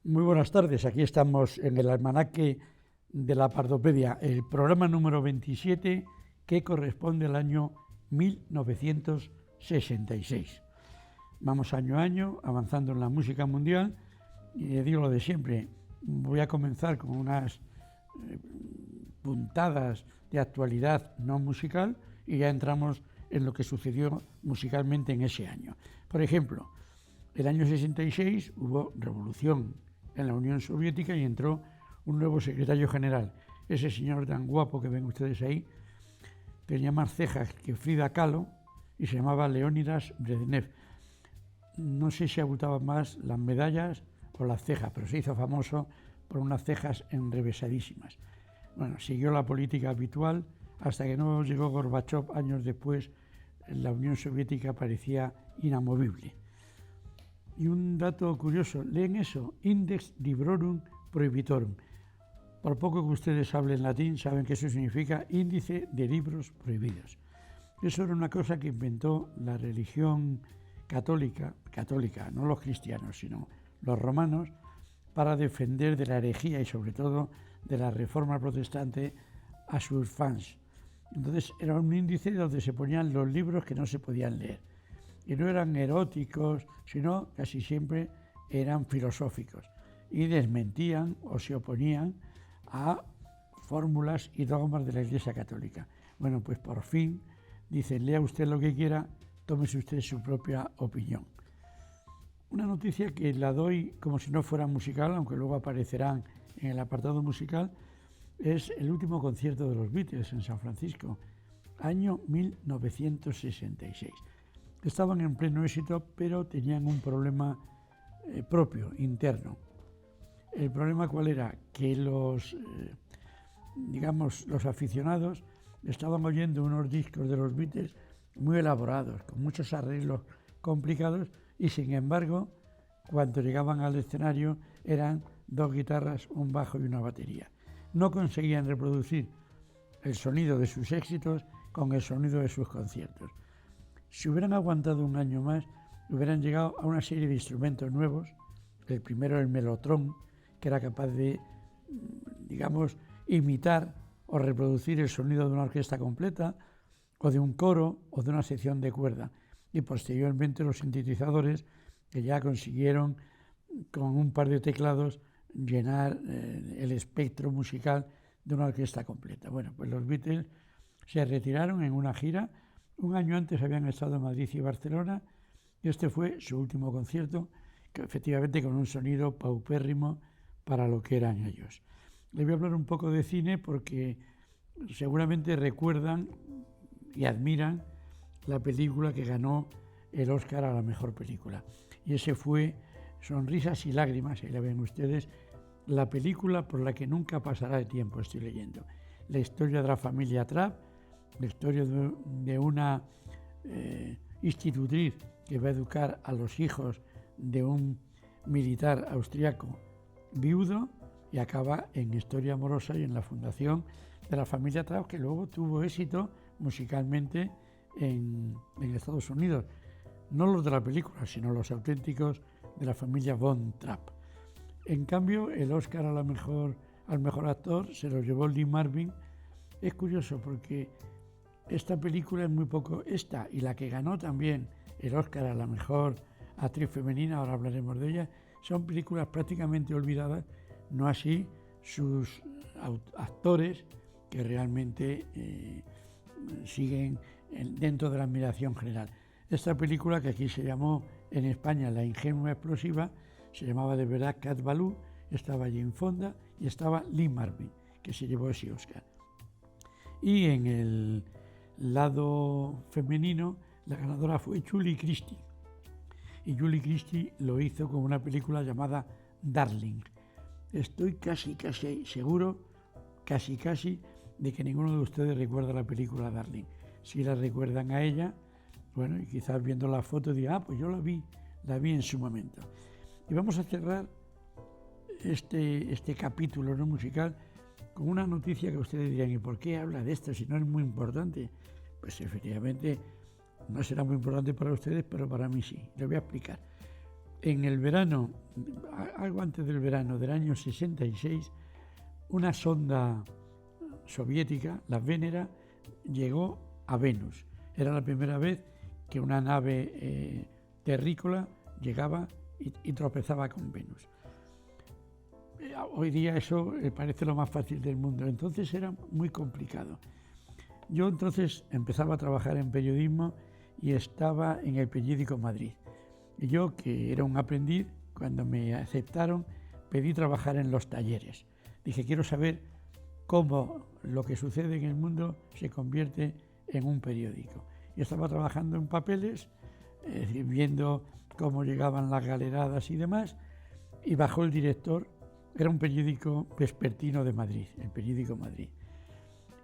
Muy buenas tardes, aquí estamos en el almanaque de la Pardopedia, el programa número 27 que corresponde al año 1966. Vamos año a año avanzando en la música mundial y digo lo de siempre, voy a comenzar con unas puntadas de actualidad no musical y ya entramos en lo que sucedió musicalmente en ese año. Por ejemplo, el año 66 hubo revolución en la Unión Soviética y entró un nuevo secretario general. Ese señor tan guapo que ven ustedes ahí tenía más cejas que Frida Kahlo y se llamaba Leónidas Brezhnev. No sé si abultaban más las medallas o las cejas, pero se hizo famoso por unas cejas enrevesadísimas. Bueno, siguió la política habitual hasta que no llegó Gorbachov años después. La Unión Soviética parecía inamovible. Y un dato curioso, leen eso, Index Librorum Prohibitorum. Por poco que ustedes hablen latín, saben que eso significa índice de libros prohibidos. Eso era una cosa que inventó la religión católica, no los cristianos, sino los romanos, para defender de la herejía y sobre todo de la reforma protestante a sus fans. Entonces era un índice donde se ponían los libros que no se podían leer. Y no eran eróticos, sino casi siempre eran filosóficos y desmentían o se oponían a fórmulas y dogmas de la Iglesia Católica. Bueno, pues por fin dicen, lea usted lo que quiera, tómese usted su propia opinión. Una noticia que la doy como si no fuera musical, aunque luego aparecerán en el apartado musical, es el último concierto de los Beatles en San Francisco, año 1966. Estaban en pleno éxito, pero tenían un problema propio, interno. ¿El problema cuál era? Que los aficionados estaban oyendo unos discos de los Beatles muy elaborados, con muchos arreglos complicados, y sin embargo, cuando llegaban al escenario eran dos guitarras, un bajo y una batería. No conseguían reproducir el sonido de sus éxitos con el sonido de sus conciertos. Si hubieran aguantado un año más, hubieran llegado a una serie de instrumentos nuevos. El primero, el melotrón, que era capaz de, imitar o reproducir el sonido de una orquesta completa, o de un coro, o de una sección de cuerda. Y posteriormente los sintetizadores, que ya consiguieron, con un par de teclados, llenar el espectro musical de una orquesta completa. Bueno, pues los Beatles se retiraron en una gira. Un año antes habían estado en Madrid y Barcelona, y este fue su último concierto, que efectivamente con un sonido paupérrimo para lo que eran ellos. Les voy a hablar un poco de cine porque seguramente recuerdan y admiran la película que ganó el Oscar a la mejor película. Y ese fue Sonrisas y lágrimas, ahí la ven ustedes, la película por la que nunca pasará el tiempo, estoy leyendo. La historia de la familia Trapp, la historia de una institutriz que va a educar a los hijos de un militar austriaco viudo, y acaba en historia amorosa y en la fundación de la familia Trapp, que luego tuvo éxito musicalmente en Estados Unidos. No los de la película, sino los auténticos de la familia Von Trapp. En cambio, el Oscar al mejor actor se lo llevó Lee Marvin. Es curioso porque esta película es muy poco, esta y la que ganó también el Oscar a la mejor actriz femenina, ahora hablaremos de ella, son películas prácticamente olvidadas, no así sus actores que realmente siguen dentro de la admiración general. Esta película, que aquí se llamó en España La ingenua explosiva, se llamaba de verdad Cat Ballou, estaba Jane Fonda y estaba Lee Marvin, que se llevó ese Oscar. Y en el lado femenino, la ganadora fue Julie Christie. Y Julie Christie lo hizo con una película llamada Darling. Estoy casi seguro, de que ninguno de ustedes recuerda la película Darling. Si la recuerdan a ella, bueno, y quizás viendo la foto digan, pues yo la vi en su momento. Y vamos a cerrar este capítulo no musical con una noticia que ustedes dirán, ¿y por qué habla de esto si no es muy importante? Pues efectivamente no será muy importante para ustedes, pero para mí sí. Les voy a explicar. En el verano, algo antes del verano del año 66, una sonda soviética, la Venera, llegó a Venus. Era la primera vez que una nave terrícola llegaba y tropezaba con Venus. Hoy día eso parece lo más fácil del mundo, entonces era muy complicado. Yo entonces empezaba a trabajar en periodismo y estaba en el periódico Madrid. Y yo, que era un aprendiz, cuando me aceptaron, pedí trabajar en los talleres. Dije, quiero saber cómo lo que sucede en el mundo se convierte en un periódico. Yo estaba trabajando en papeles, viendo cómo llegaban las galeradas y demás, y bajó el director. Era un periódico vespertino de Madrid, el periódico Madrid.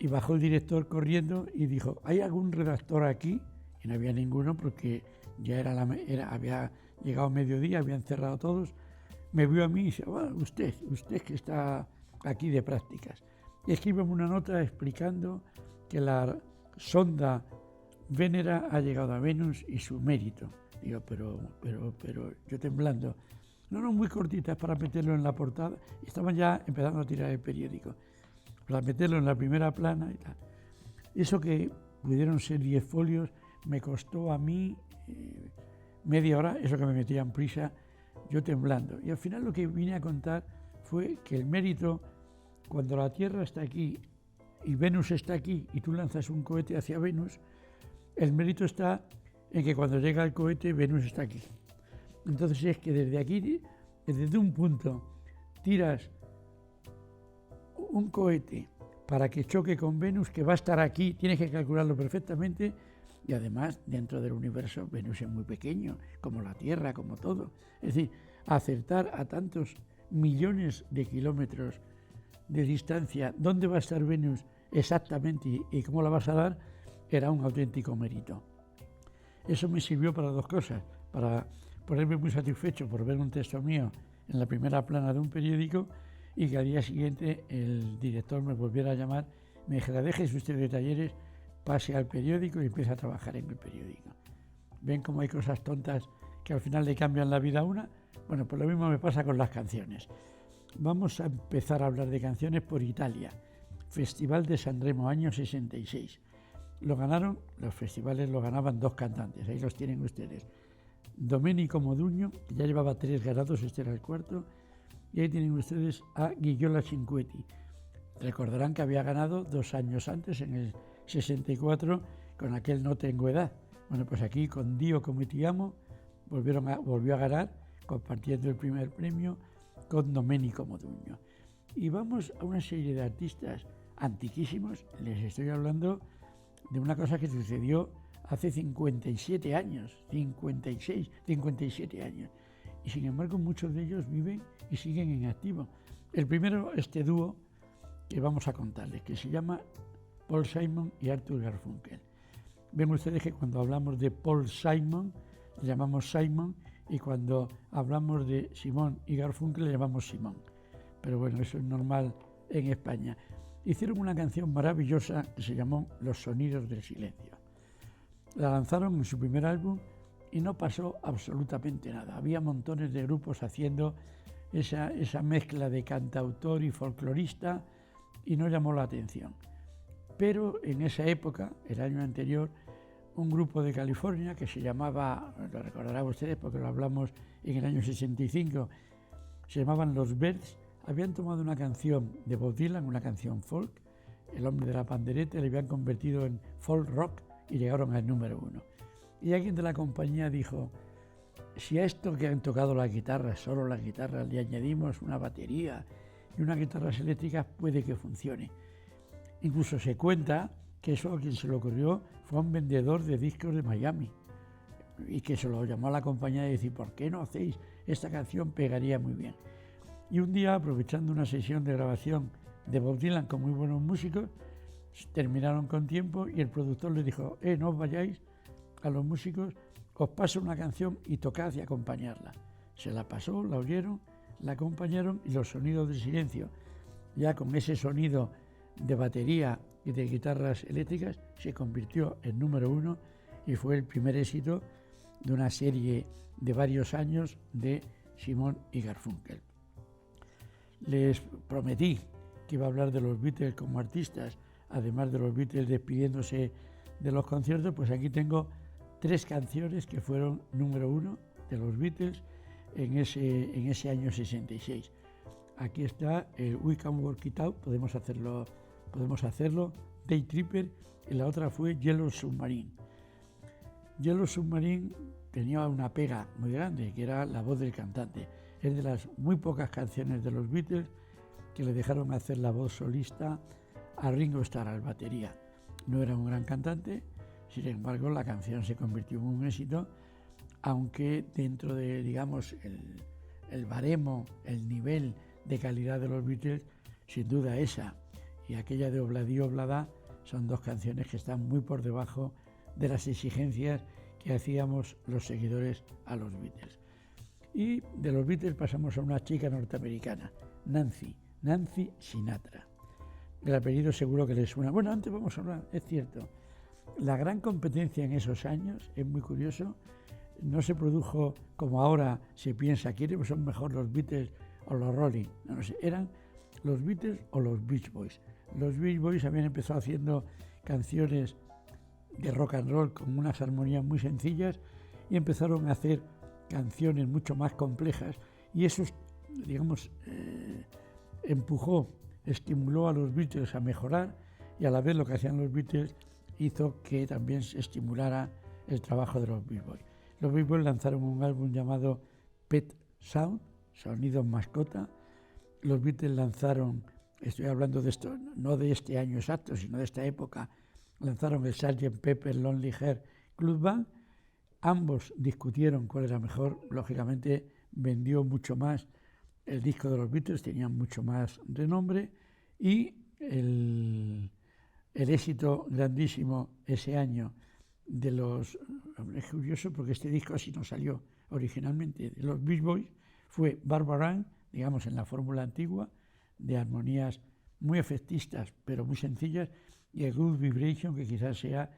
Y bajó el director corriendo y dijo, ¿hay algún redactor aquí? Y no había ninguno porque ya había llegado mediodía, habían cerrado todos. Me vio a mí y dice, usted que está aquí de prácticas. Y escríbeme una nota explicando que la sonda Venera ha llegado a Venus y su mérito. Digo, pero yo temblando. No, muy cortitas para meterlo en la portada. Y estaban ya empezando a tirar el periódico, para meterlo en la primera plana y tal. Eso que pudieron ser 10 folios, me costó a mí media hora, eso que me metían prisa, yo temblando. Y al final lo que vine a contar fue que el mérito, cuando la Tierra está aquí y Venus está aquí y tú lanzas un cohete hacia Venus, el mérito está en que cuando llega el cohete, Venus está aquí. Entonces es que desde aquí, desde un punto, tiras un cohete para que choque con Venus, que va a estar aquí, tienes que calcularlo perfectamente, y además dentro del universo Venus es muy pequeño, como la Tierra, como todo. Es decir, acertar a tantos millones de kilómetros de distancia dónde va a estar Venus exactamente y cómo la vas a dar, era un auténtico mérito. Eso me sirvió para dos cosas, para ponerme muy satisfecho por ver un texto mío en la primera plana de un periódico y que al día siguiente el director me volviera a llamar, me dijera, déjese usted de talleres, pase al periódico y empiece a trabajar en el periódico. ¿Ven cómo hay cosas tontas que al final le cambian la vida a una? Bueno, pues lo mismo me pasa con las canciones. Vamos a empezar a hablar de canciones por Italia. Festival de San Remo, año 66. Lo ganaron, los festivales lo ganaban dos cantantes, ahí los tienen ustedes. Domenico Modugno, que ya llevaba 3 ganados, este era el cuarto, y ahí tienen ustedes a Guigliola Cinquetti. Recordarán que había ganado 2 años antes, en el 64, con aquel No tengo edad. Bueno, pues aquí con Dio come ti amo volvió a ganar, compartiendo el primer premio con Domenico Modugno. Y vamos a una serie de artistas antiquísimos. Les estoy hablando de una cosa que sucedió hace 57 años, 56, 57 años. Y sin embargo muchos de ellos viven y siguen en activo. El primero, este dúo que vamos a contarles, que se llama Paul Simon y Arthur Garfunkel. Ven ustedes que cuando hablamos de Paul Simon, le llamamos Simon, y cuando hablamos de Simón y Garfunkel, le llamamos Simón. Pero bueno, eso es normal en España. Hicieron una canción maravillosa que se llamó Los sonidos del silencio. La lanzaron en su primer álbum y no pasó absolutamente nada. Había montones de grupos haciendo esa mezcla de cantautor y folclorista y no llamó la atención. Pero en esa época, el año anterior, un grupo de California que se llamaba, lo recordarán ustedes porque lo hablamos en el año 65, se llamaban Los Byrds, habían tomado una canción de Bob Dylan, una canción folk, El hombre de la pandereta, le habían convertido en folk rock y llegaron al número 1. Y alguien de la compañía dijo, si a esto que han tocado las guitarras, solo las guitarras, le añadimos una batería y unas guitarras eléctricas, puede que funcione. Incluso se cuenta que eso a quien se le ocurrió fue un vendedor de discos de Miami y que se lo llamó a la compañía y decir, ¿por qué no hacéis esta canción? Pegaría muy bien. Y un día, aprovechando una sesión de grabación de Bob Dylan con muy buenos músicos, terminaron con tiempo y el productor les dijo, no os vayáis a los músicos, os paso una canción y tocad y acompañarla. Se la pasó, la oyeron, la acompañaron y Los sonidos del silencio, ya con ese sonido de batería y de guitarras eléctricas, se convirtió en número 1 y fue el primer éxito de una serie de varios años de Simon y Garfunkel. Les prometí que iba a hablar de los Beatles como artistas, además de los Beatles despidiéndose de los conciertos. Pues aquí tengo 3 canciones que fueron número 1 de los Beatles en ese año 66. Aquí está el We Can Work It Out, podemos hacerlo, Day Tripper, y la otra fue Yellow Submarine. Yellow Submarine tenía una pega muy grande, que era la voz del cantante. Es de las muy pocas canciones de los Beatles que le dejaron hacer la voz solista a Ringo Starr al batería. No era un gran cantante, sin embargo la canción se convirtió en un éxito, aunque dentro de, digamos, el baremo, el nivel de calidad de los Beatles, sin duda esa y aquella de Obladi Oblada son 2 canciones que están muy por debajo de las exigencias que hacíamos los seguidores a los Beatles. Y de los Beatles pasamos a una chica norteamericana, Nancy Sinatra. El apellido seguro que les suena. Bueno, antes vamos a hablar, es cierto, la gran competencia en esos años, es muy curioso, no se produjo como ahora se piensa, ¿quiénes son mejor, los Beatles o los Rolling? No sé, eran los Beatles o los Beach Boys. Los Beach Boys habían empezado haciendo canciones de rock and roll con unas armonías muy sencillas y empezaron a hacer canciones mucho más complejas, y eso, digamos, estimuló a los Beatles a mejorar, y a la vez lo que hacían los Beatles hizo que también se estimulara el trabajo de los Beach Boys. Los Beach Boys lanzaron un álbum llamado Pet Sound, Sonidos Mascota. Los Beatles lanzaron, estoy hablando de esto, no de este año exacto, sino de esta época, lanzaron el Sgt. Pepper Lonely Hearts Club Band. Ambos discutieron cuál era mejor. Lógicamente vendió mucho más el disco de los Beatles, tenían mucho más renombre, y el éxito grandísimo ese año de los... Es curioso porque este disco así no salió originalmente, de los Beach Boys, fue Barbaran, digamos en la fórmula antigua, de armonías muy efectistas pero muy sencillas, y el Good Vibration, que quizás sea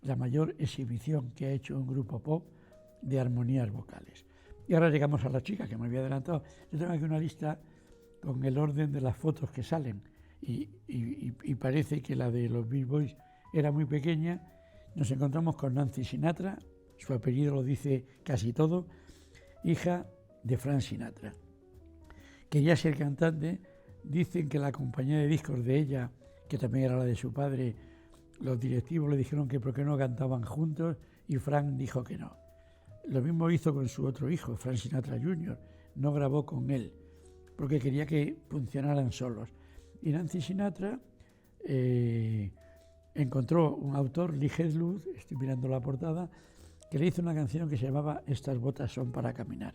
la mayor exhibición que ha hecho un grupo pop de armonías vocales. Y ahora llegamos a la chica, que me había adelantado. Yo tengo aquí una lista con el orden de las fotos que salen, y parece que la de los Beach Boys era muy pequeña. Nos encontramos con Nancy Sinatra, su apellido lo dice casi todo, hija de Frank Sinatra. Quería ser cantante. Dicen que la compañía de discos de ella, que también era la de su padre, los directivos le dijeron que por qué no cantaban juntos, y Frank dijo que no. Lo mismo hizo con su otro hijo, Frank Sinatra Jr., no grabó con él, porque quería que funcionaran solos. Y Nancy Sinatra encontró un autor, Lee Hedlund, estoy mirando la portada, que le hizo una canción que se llamaba Estas botas son para caminar.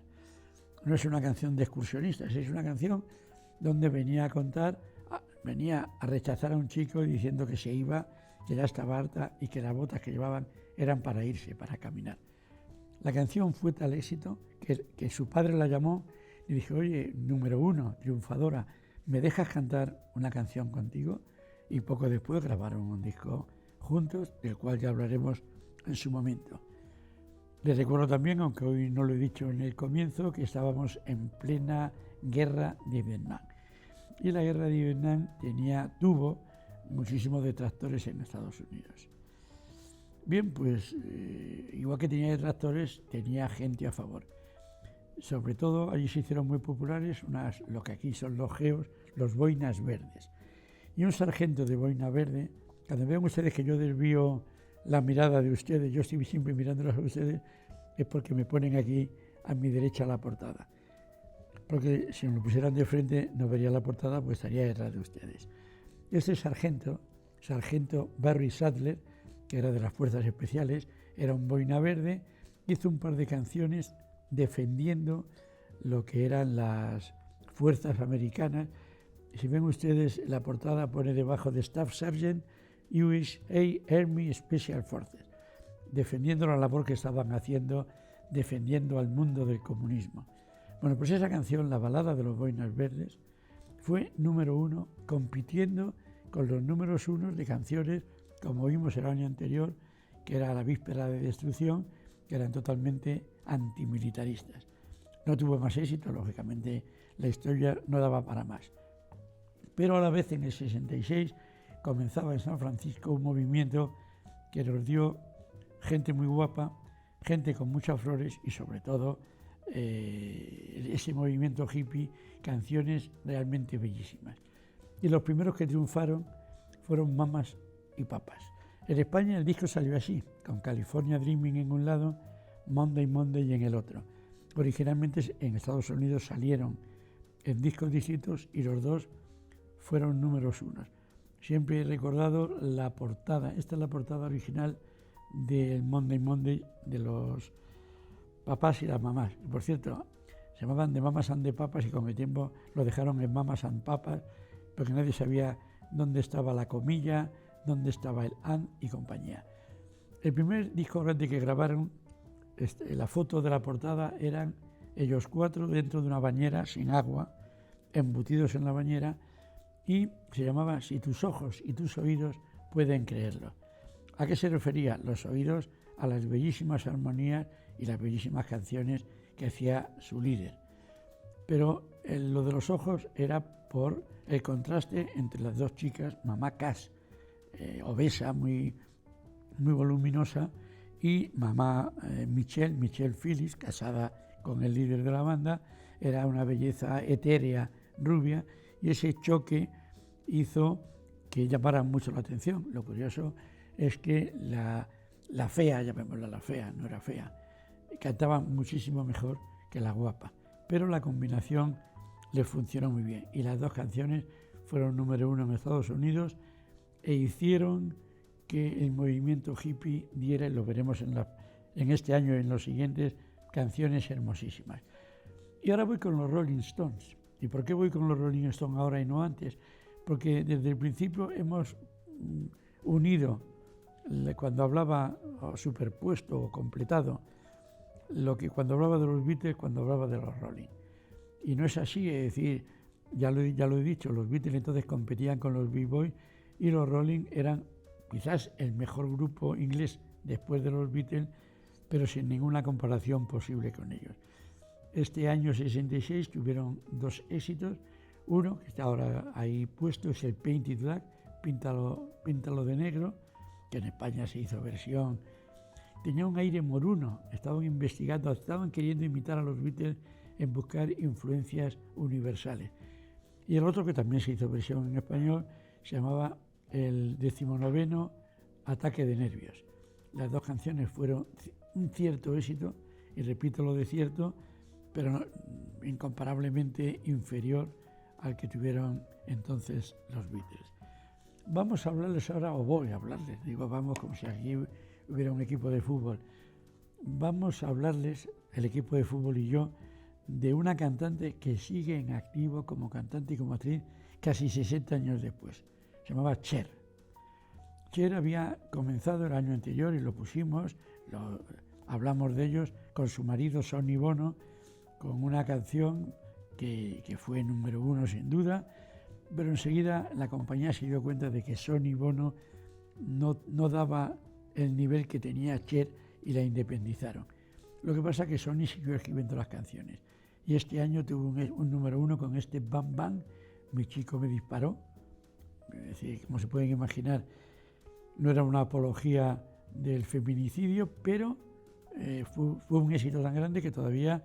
No es una canción de excursionistas, es una canción donde venía a contar, venía a rechazar a un chico diciendo que se iba, que ya estaba harta y que las botas que llevaban eran para irse, para caminar. La canción fue tal éxito que su padre la llamó y dijo: oye, número 1, triunfadora, ¿me dejas cantar una canción contigo? Y poco después grabaron un disco juntos, del cual ya hablaremos en su momento. Les recuerdo también, aunque hoy no lo he dicho en el comienzo, que estábamos en plena guerra de Vietnam. Y la guerra de Vietnam tuvo muchísimos detractores en Estados Unidos. Bien, pues igual que tenía detractores, tenía gente a favor. Sobre todo allí se hicieron muy populares lo que aquí son los geos, los boinas verdes. Y un sargento de boina verde, cuando vean ustedes que yo desvío la mirada de ustedes, yo estoy siempre mirándolos a ustedes, es porque me ponen aquí a mi derecha la portada. Porque si me lo pusieran de frente no vería la portada, pues estaría detrás de ustedes. Este sargento Barry Sadler, que era de las fuerzas especiales, era un boina verde, hizo un par de canciones defendiendo lo que eran las fuerzas americanas. Si ven ustedes, la portada pone debajo de Staff Sergeant USA Army Special Forces, defendiendo la labor que estaban haciendo, defendiendo al mundo del comunismo. Bueno, pues esa canción, la balada de los boinas verdes, fue número 1, compitiendo con los números 1 de canciones, como vimos el año anterior, que era La víspera de destrucción, que eran totalmente antimilitaristas. No tuvo más éxito, lógicamente la historia no daba para más. Pero a la vez en el 66 comenzaba en San Francisco un movimiento que nos dio gente muy guapa, gente con muchas flores y sobre todo ese movimiento hippie, canciones realmente bellísimas. Y los primeros que triunfaron fueron Mamas y Papas. En España el disco salió así, con California Dreaming en un lado, Monday Monday en el otro. Originalmente en Estados Unidos salieron en discos distintos y los dos fueron números unos. Siempre he recordado la portada, esta es la portada original del Monday Monday de los papás y las mamás. Y por cierto, se llamaban de Mamas and de Papas y con el tiempo lo dejaron en Mamas and Papas porque nadie sabía dónde estaba la comilla, dónde estaba el and y compañía. El primer disco grande que grabaron, la foto de la portada eran ellos cuatro dentro de una bañera sin agua, embutidos en la bañera, y se llamaba Si tus ojos y tus oídos pueden creerlo. ¿A qué se refería? Los oídos a las bellísimas armonías y las bellísimas canciones que hacía su líder. Pero lo de los ojos era por el contraste entre las dos chicas, mamá Cass, obesa, muy voluminosa, y mamá Michelle Phillips, casada con el líder de la banda, era una belleza etérea, rubia, y ese choque hizo que llamara mucho la atención. Lo curioso es que la fea, llamémosla la fea, no era fea, cantaba muchísimo mejor que la guapa, pero la combinación le funcionó muy bien y las dos canciones fueron número uno en Estados Unidos e hicieron que el movimiento hippie diera, lo veremos en este año y en los siguientes, canciones hermosísimas. Y ahora voy con los Rolling Stones. ¿Y por qué voy con los Rolling Stones ahora y no antes? Porque desde el principio hemos unido, cuando hablaba superpuesto o completado, lo que cuando hablaba de los Beatles, cuando hablaba de los Rolling. Y no es así, es decir, ya lo he dicho, los Beatles entonces competían con los B-Boys y los Rolling eran quizás el mejor grupo inglés después de los Beatles, pero sin ninguna comparación posible con ellos. Este año 66 tuvieron dos éxitos. Uno, que está ahora ahí puesto, es el Painted Black, Píntalo de negro, que en España se hizo versión. Tenía un aire moruno, estaban investigando, estaban queriendo imitar a los Beatles en buscar influencias universales. Y el otro, que también se hizo versión en español, se llamaba el 19º Ataque de Nervios. Las dos canciones fueron un cierto éxito, y repito lo de cierto, pero no, incomparablemente inferior al que tuvieron entonces los Beatles. Vamos a hablarles ahora, o voy a hablarles, digo vamos como si aquí hubiera un equipo de fútbol. Vamos a hablarles, el equipo de fútbol y yo, de una cantante que sigue en activo como cantante y como actriz casi 60 años después. Se llamaba Cher. Cher había comenzado el año anterior y lo pusimos, hablamos de ellos, con su marido Sonny Bono, con una canción que fue número uno sin duda, pero enseguida la compañía se dio cuenta de que Sonny Bono no daba el nivel que tenía Cher y la independizaron. Lo que pasa es que Sonny siguió escribiendo las canciones y este año tuvo un número uno con este Bam Bam, Mi chico me disparó. Es decir, como se pueden imaginar, no era una apología del feminicidio, pero fue un éxito tan grande que todavía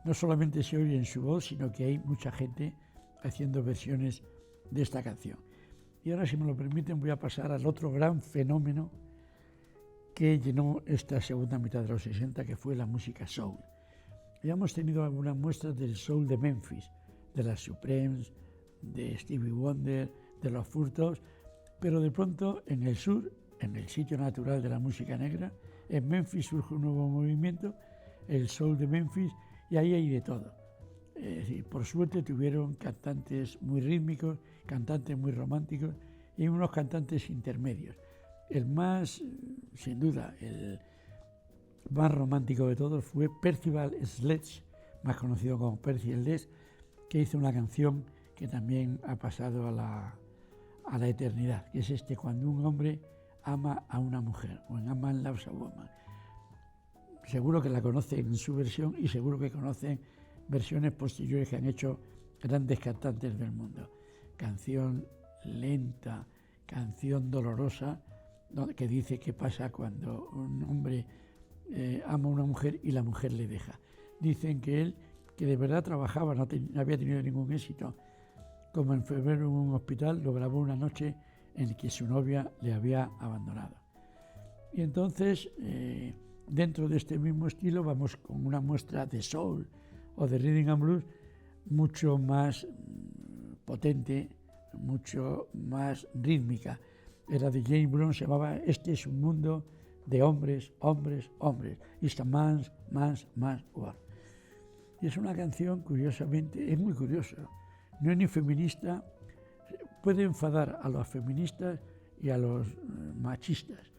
no solamente se oye en su voz, sino que hay mucha gente haciendo versiones de esta canción. Y ahora, si me lo permiten, voy a pasar al otro gran fenómeno que llenó esta segunda mitad de los 60, que fue la música soul. Ya hemos tenido algunas muestras del soul de Memphis, de las Supremes, de Stevie Wonder, de los Furtos, pero de pronto en el sur, en el sitio natural de la música negra, en Memphis surge un nuevo movimiento, el soul de Memphis, y ahí hay de todo. Es decir, por suerte tuvieron cantantes muy rítmicos, cantantes muy románticos y unos cantantes intermedios. El más, sin duda, el más romántico de todos fue Percival Sledge, más conocido como Percy Sledge, que hizo una canción que también ha pasado a la eternidad, que es cuando un hombre ama a una mujer, o en A Man Loves a Woman. seguro que la conocen en su versión y seguro que conocen versiones posteriores que han hecho grandes cantantes del mundo. Canción lenta, canción dolorosa, que dice qué pasa cuando un hombre ama a una mujer y la mujer le deja. Dicen que él, que de verdad trabajaba, no había tenido ningún éxito, como enfermero en un hospital, lo grabó una noche en que su novia le había abandonado. Y entonces, dentro de este mismo estilo, vamos con una muestra de soul o de rhythm and blues mucho más potente, mucho más rítmica. Era de James Brown, se llamaba Este es un mundo de hombres, hombres, hombres. It's a man's world. Y es una canción, curiosamente, es muy curiosa. No es ni feminista, puede enfadar a los feministas y a los machistas,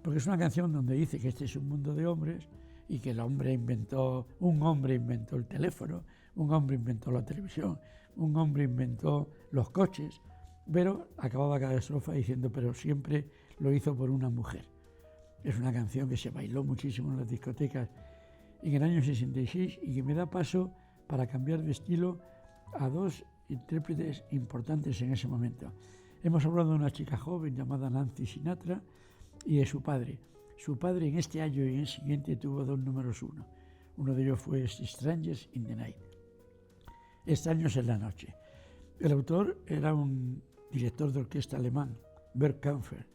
porque es una canción donde dice que este es un mundo de hombres y que un hombre inventó el teléfono, un hombre inventó la televisión, un hombre inventó los coches, pero acababa cada estrofa diciendo, pero siempre lo hizo por una mujer. Es una canción que se bailó muchísimo en las discotecas en el año 66 y que me da paso para cambiar de estilo a dos intérpretes importantes en ese momento. Hemos hablado de una chica joven llamada Nancy Sinatra y de su padre. Su padre en este año y en el siguiente tuvo 2 números 1. Uno de ellos fue Strangers in the Night, Extraños en la noche. El autor era un director de orquesta alemán, Bert Kaempfer.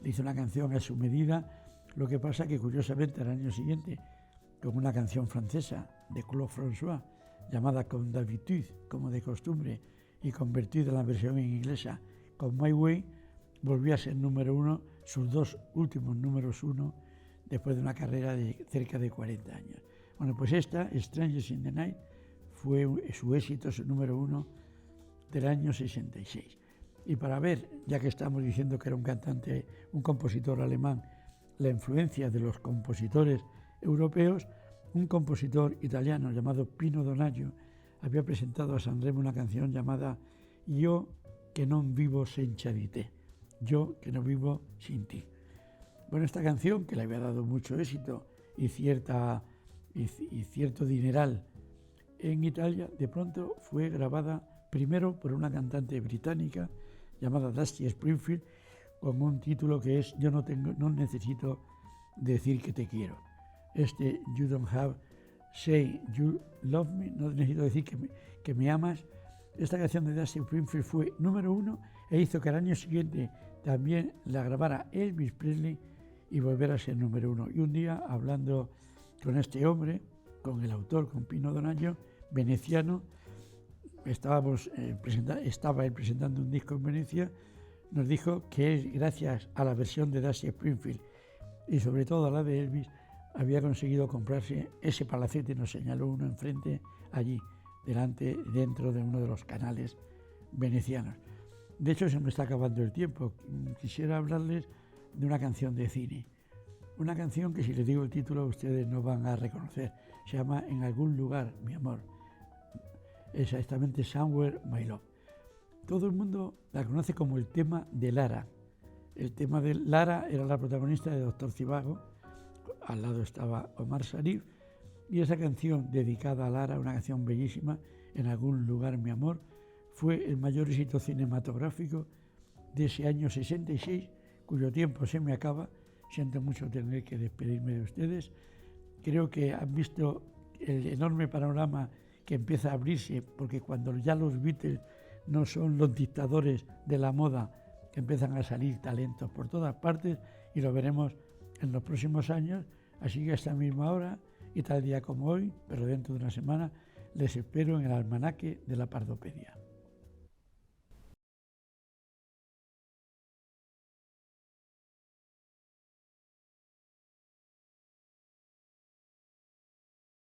Le hizo una canción a su medida, lo que pasa que curiosamente al año siguiente, con una canción francesa de Claude François, llamada Comme d'habitude, como de costumbre, y convertida en la versión en inglesa con My Way, volvió a ser número 1, sus 2 últimos números 1, después de una carrera de cerca de 40 años. Bueno, pues esta, Strangers in the Night, fue su éxito, su número 1 del año 66. Y para ver, ya que estamos diciendo que era un cantante, un compositor alemán, la influencia de los compositores europeos, un compositor italiano llamado Pino Donaggio había presentado a Sanremo una canción llamada Yo que non vivo senza di te, yo que no vivo sin ti. Bueno, esta canción, que le había dado mucho éxito y cierto dineral en Italia, de pronto fue grabada primero por una cantante británica llamada Dusty Springfield con un título que es Yo no necesito decir que te quiero. You don't have say you love me, no necesito decir que me amas. Esta canción de Dusty Springfield fue número 1 e hizo que al año siguiente también la grabara Elvis Presley y volviera a ser número 1. Y un día, hablando con este hombre, con el autor, con Pino Donaggio, veneciano, estaba él presentando un disco en Venecia, nos dijo que él, gracias a la versión de Dusty Springfield y sobre todo a la de Elvis, había conseguido comprarse ese palacete, nos señaló uno enfrente, allí, dentro de uno de los canales venecianos. De hecho, se me está acabando el tiempo. Quisiera hablarles de una canción de cine. Una canción que, si les digo el título, ustedes no van a reconocer. Se llama En algún lugar, mi amor. Exactamente Somewhere, My Love. Todo el mundo la conoce como el tema de Lara. El tema de Lara era la protagonista de Doctor Zhivago. Al lado estaba Omar Sharif. Y esa canción dedicada a Lara, una canción bellísima, En algún lugar, mi amor, fue el mayor éxito cinematográfico de ese año 66, cuyo tiempo se me acaba. Siento mucho tener que despedirme de ustedes. Creo que han visto el enorme panorama que empieza a abrirse, porque cuando ya los Beatles no son los dictadores de la moda, que empiezan a salir talentos por todas partes, y lo veremos en los próximos años. Así que a esta misma hora y tal día como hoy, pero dentro de una semana, les espero en el almanaque de la Pardopedia.